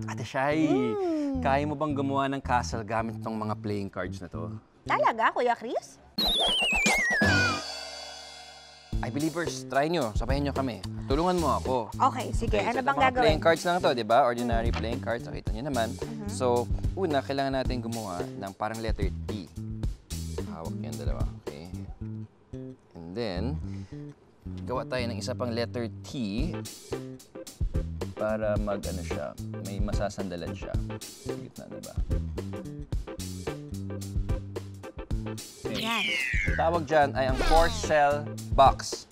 Ate Shai, kaya mo bang gumawa ng castle gamit itong mga playing cards na to? Talaga, Kuya Chris? I believers, try nyo. Sabayan nyo kami. Tulungan mo ako. Okay, sige. Okay, Ano so bang mga gagawin? playing cards lang to, di ba? Ordinary playing cards. Nakita nyo naman. So, una, kailangan natin gumawa ng parang letter T. Hawak yan dalawa. Okay. And then, gawa tayo ng isa pang letter T para mag-ano siya. May masasandalan siya. Sa gitna, di ba? Okay. Yan. Ang tawag dyan ay ang four-cell box.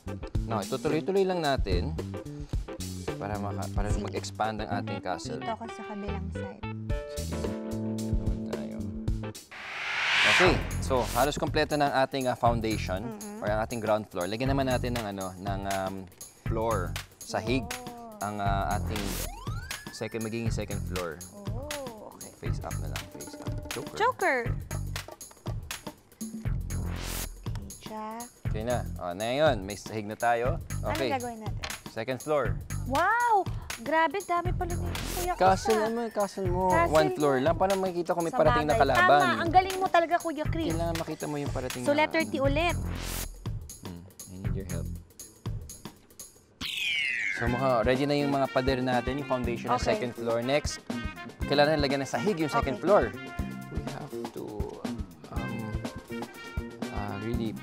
No, itutuloy-tuloy lang natin para mag-expand ang ating castle. Dito ako sa kabilang side. Tuloy tayo. Okay, so halos kompleto na ang ating foundation or ang ating ground floor. Lagyan naman natin ng floor, sahig, ang ating magiging second floor. Oh, okay. Face up na lang, face up. Joker. Joker! Okay, Okay na. O, na yun. May sahig na tayo. Okay. Ano gagawin natin? Second floor. Wow! Grabe, dami pala nito. Kuya Chris, Castle naman, castle mo. Castle One floor mo. lang para makikita kung may Sa parating na bagay. kalaban. Tama, ang galing mo talaga, Kuya Chris. Kailangan makita mo yung parating So, na... letter T ulit. I need your help. So, ready na yung mga pader natin, yung foundation ng Okay. second floor. Next, kailangan lagyan ng sahig yung second Okay. floor. We have to really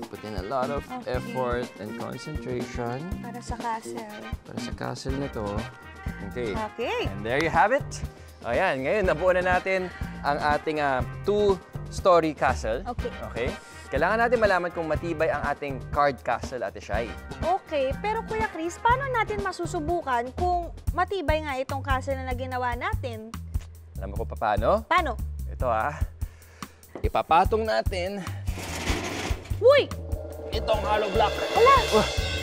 put in a lot of Okay. effort and concentration Para sa castle. para sa castle na to. Okay. Okay. And there you have it. Ayan, ngayon nabuo na natin ang ating two-story castle. Okay. Okay? Kailangan natin malaman kung matibay ang ating card castle, Ate Shai. Okay, pero Kuya Chris, paano natin masusubukan kung matibay nga itong castle na ginawa natin? Alam mo kung paano? Paano? Ito ipapatong natin Uy! itong hollow block. Ala!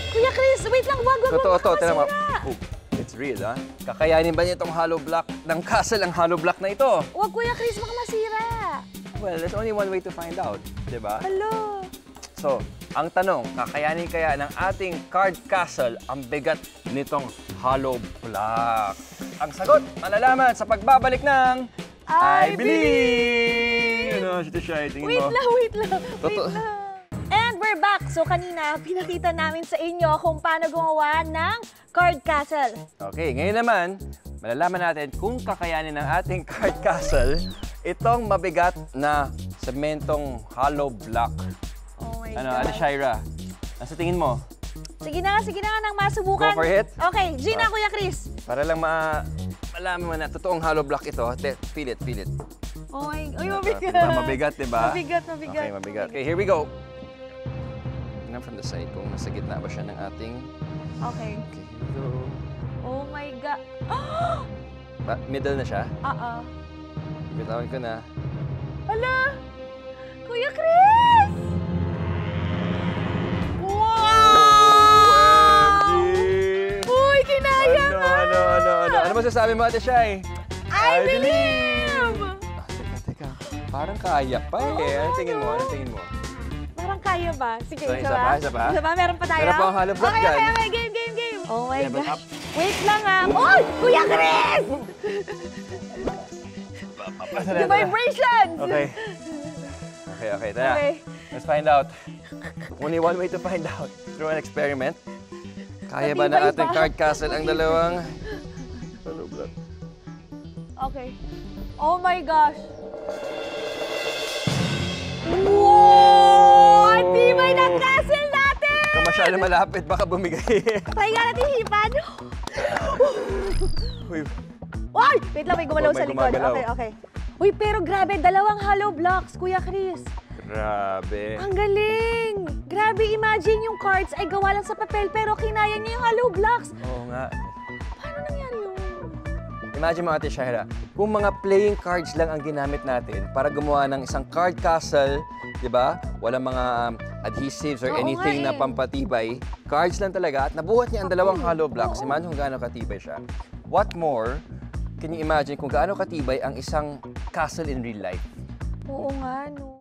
Kuya Chris, wait lang, wag Totoo to, baka tingnan mo. masira. Oh, it's real, ha? Kakayanin ba niya itong hollow block ng castle ang hollow block na ito? Wag, Kuya Chris, baka masira. Well, there's only one way to find out, di ba? Hello. So, ang tanong, kakayanin kaya ng ating card castle ang bigat nitong hollow block? Ang sagot, malalaman sa pagbabalik ng I Believe! Ano, si Shai, tingin Wait mo? lang, wait lang. Totoo. And we're back. So kanina, pinakita namin sa inyo kung paano gumawa ng card castle. Okay, ngayon naman, malalaman natin kung kakayanin ng ating card castle itong mabigat na sementong hollow block. Oh my Ano, God. Ate Shaira, nasa tingin mo? Sige na nga nang masubukan. Go for it. Okay, Gina, Kuya Chris. Para lang malaman mo na totoong hollow block ito. Feel it, feel it. Oh my, ay, mabigat. Diba? Mabigat, diba? Mabigat. Okay, mabigat. Okay, here we go. Tingnan from the side kung nasa gitna ba siya ng ating... Okay. Okay, here we go. Oh my God. Middle na siya. Bitawan ko na. Hala! Kuya Chris! Wow! OMG! Uy, kinaya ka! Ano masasabi mo, Ate Shai? I believe! Teka. Parang kaya pa eh. Ano tingin mo? Parang kaya ba? Sige, So, isa ba? isa pa? Isa ba? Meron pa tayo? Meron pa ang hollow block okay, dyan. Okay, game. Oh my Level gosh. up. Wait lang Oy! Kuya Chris! The vibrations! Okay, tara. Okay. Let's find out. Only one way to find out. Through an experiment. Kaya ba ng Matibay ating ba? card castle ang dalawang hollow block? Okay. Oh my gosh. Wow! Ang tibay ng castle natin! Kung masyado malapit, baka bumigay. Try nga natin hipan. Uy, Uy! Wait lang, may gumalaw Oh, may sa likod. gumagalaw. Okay. Uy, pero grabe, dalawang hollow blocks, Kuya Chris. grabe. Ang galing! Grabe, imagine yung cards ay gawa lang sa papel pero kinaya niya yung hollow blocks. Oo nga. Paano nangyari yun? Imagine mo, Ate Shaira, kung mga playing cards lang ang ginamit natin para gumawa ng isang card castle, di ba? Walang mga adhesives or Oo anything nga na eh. pampatibay. Cards lang talaga at nabuhat niya ang dalawang hollow blocks. Imagine kung gaano katibay siya. What more, can you imagine kung gaano katibay ang isang castle in real life? Oo nga, no.